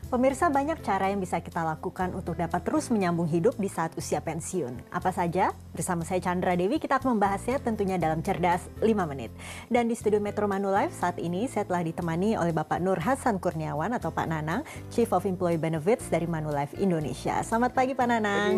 Pemirsa, banyak cara yang bisa kita lakukan untuk dapat terus menyambung hidup di saat usia pensiun. Apa saja? Bersama saya Chandra Dewi, kita akan membahasnya tentunya dalam Cerdas 5 Menit. Dan di studio Metro Manulife saat ini saya telah ditemani oleh Bapak Nur Hasan Kurniawan atau Pak Nanang, Chief of Employee Benefits dari Manulife Indonesia. Selamat pagi Pak Nanang.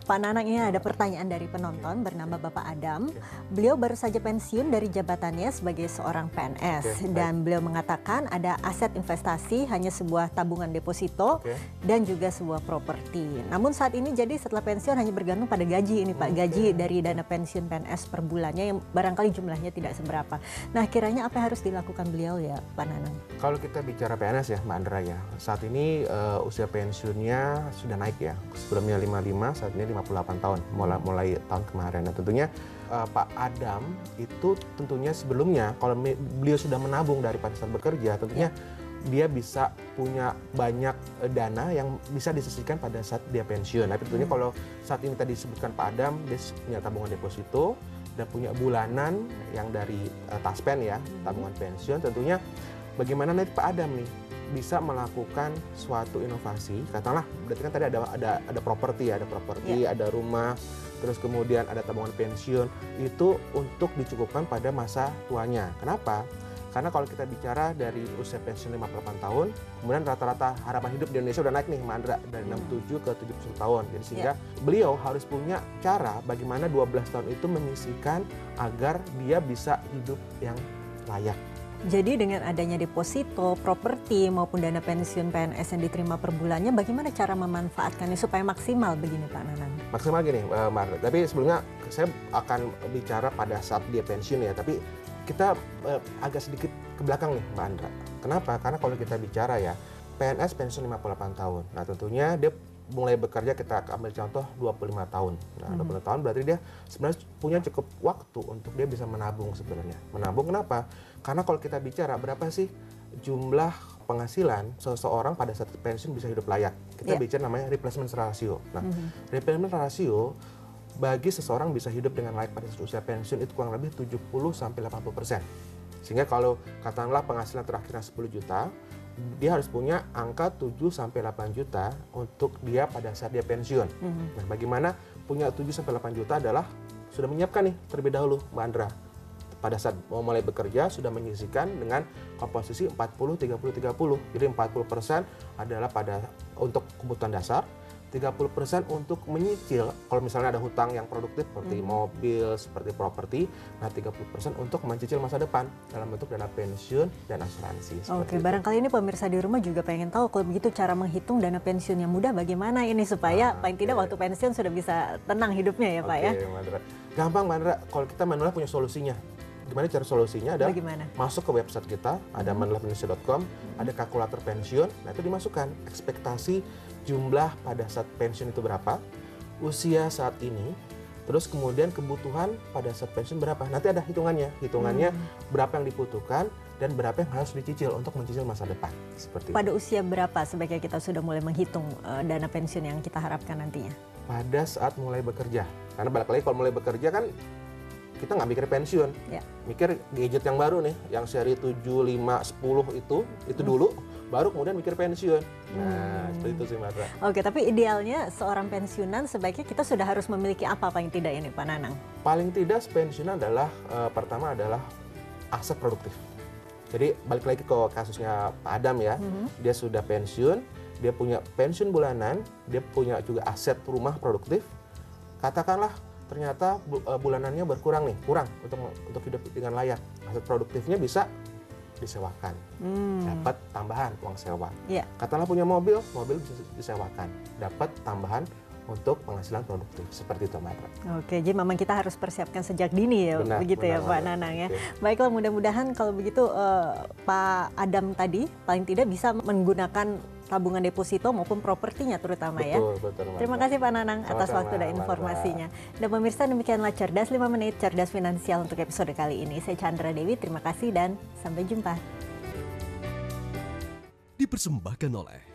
Pak Nanang, ini ada pertanyaan dari penonton bernama Bapak Adam. Beliau baru saja pensiun dari jabatannya sebagai seorang PNS. Dan beliau mengatakan ada aset investasi hanya sebuah tabungan deposito dan juga sebuah properti. Namun saat ini jadi setelah pensiun hanya bergantung pada gaji ini Pak, gaji dari dana pensiun PNS per bulannya yang barangkali jumlahnya tidak seberapa. Nah, kiranya apa yang harus dilakukan beliau ya Pak Nanang? Kalau kita bicara PNS ya Mbak Andra ya, saat ini usia pensiunnya sudah naik ya. Sebelumnya 55, saat ini 58 tahun, mulai tahun kemarin. Nah tentunya Pak Adam itu tentunya sebelumnya kalau beliau sudah menabung daripada saat bekerja, tentunya dia bisa punya banyak dana yang bisa disisihkan pada saat dia pensiun. Tapi tentunya kalau saat ini tadi disebutkan Pak Adam, dia punya tabungan deposito dan punya bulanan yang dari taspen ya, tabungan pensiun. Tentunya bagaimana nanti Pak Adam nih bisa melakukan suatu inovasi, katakanlah berarti kan tadi ada properti, ada rumah, terus kemudian ada tabungan pensiun, itu untuk dicukupkan pada masa tuanya. Kenapa? Karena kalau kita bicara dari usia pensiun 58 tahun, kemudian rata-rata harapan hidup di Indonesia udah naik nih Mbak Andra, dari 67 ke 71 tahun. Jadi sehingga beliau harus punya cara bagaimana 12 tahun itu menyisihkan agar dia bisa hidup yang layak. Jadi dengan adanya deposito, properti maupun dana pensiun PNS yang diterima per bulannya, bagaimana cara memanfaatkannya supaya maksimal begini Pak Nanang? Maksimal gini Mbak Andra, tapi sebelumnya saya akan bicara pada saat dia pensiun ya, tapi kita agak sedikit ke belakang nih Mbak Andra. Kenapa? Karena kalau kita bicara ya, PNS pensiun 58 tahun. Nah tentunya dia mulai bekerja, kita ambil contoh 25 tahun. Nah 20 tahun berarti dia sebenarnya punya cukup waktu untuk dia bisa menabung sebenarnya. Menabung kenapa? Karena kalau kita bicara berapa sih jumlah penghasilan seseorang pada saat pensiun bisa hidup layak. Kita bicara namanya replacement ratio. Nah replacement ratio bagi seseorang bisa hidup dengan layak pada usia pensiun itu kurang lebih 70-80%. Sehingga kalau katakanlah penghasilan terakhirnya 10 juta, dia harus punya angka 7-8 juta untuk dia pada saat dia pensiun. Nah, bagaimana punya 7-8 juta adalah sudah menyiapkan nih terlebih dahulu Mbak Andra. Pada saat mau mulai bekerja sudah menyisihkan dengan komposisi 40-30-30. Jadi 40% adalah untuk kebutuhan dasar, 30% untuk menyicil, kalau misalnya ada hutang yang produktif seperti mobil, seperti properti, nah 30% untuk mencicil masa depan dalam bentuk dana pensiun dan asuransi. Oke, barangkali ini pemirsa di rumah juga pengen tahu kalau begitu cara menghitung dana pensiun yang mudah bagaimana ini supaya paling tidak waktu pensiun sudah bisa tenang hidupnya ya Pak ya. Oke, Mbak Andra. Gampang Mbak Andra, kalau kita Manulife punya solusinya. Gimana cara solusinya? Ada masuk ke website kita, ada manulifeindonesia.com, ada kalkulator pensiun, nah itu dimasukkan ekspektasi jumlah pada saat pensiun itu berapa, usia saat ini, terus kemudian kebutuhan pada saat pensiun berapa. Nanti ada hitungannya berapa yang dibutuhkan dan berapa yang harus dicicil untuk mencicil masa depan. Seperti pada usia berapa sebaiknya kita sudah mulai menghitung dana pensiun yang kita harapkan nantinya? Pada saat mulai bekerja, karena balik lagi kalau mulai bekerja kan kita nggak mikir pensiun, mikir gadget yang baru nih, yang seri 7, 5, 10 itu dulu, baru kemudian mikir pensiun. Nah, seperti itu sih Mbak Andra. Oke, tapi idealnya seorang pensiunan sebaiknya kita sudah harus memiliki apa paling tidak ini Pak Nanang? Paling tidak pensiunan adalah, pertama adalah aset produktif. Jadi balik lagi ke kasusnya Pak Adam ya, dia sudah pensiun, dia punya pensiun bulanan, dia punya juga aset rumah produktif, katakanlah ternyata bulanannya kurang untuk hidup dengan layak. Aset produktifnya bisa disewakan, dapat tambahan uang sewa. Katakanlah punya mobil bisa disewakan, dapat tambahan untuk penghasilan produktif. Seperti itu Mbak Andra. Oke, jadi memang kita harus persiapkan sejak dini ya, begitu ya Pak Nanang ya. Baiklah, mudah-mudahan kalau begitu Pak Adam tadi paling tidak bisa menggunakan tabungan deposito maupun propertinya terutama ya. Betul. Terima kasih Pak Nanang atas waktu dan informasinya. Dan pemirsa, demikianlah Cerdas 5 Menit, Cerdas Finansial untuk episode kali ini. Saya Chandra Dewi, terima kasih dan sampai jumpa. Dipersembahkan oleh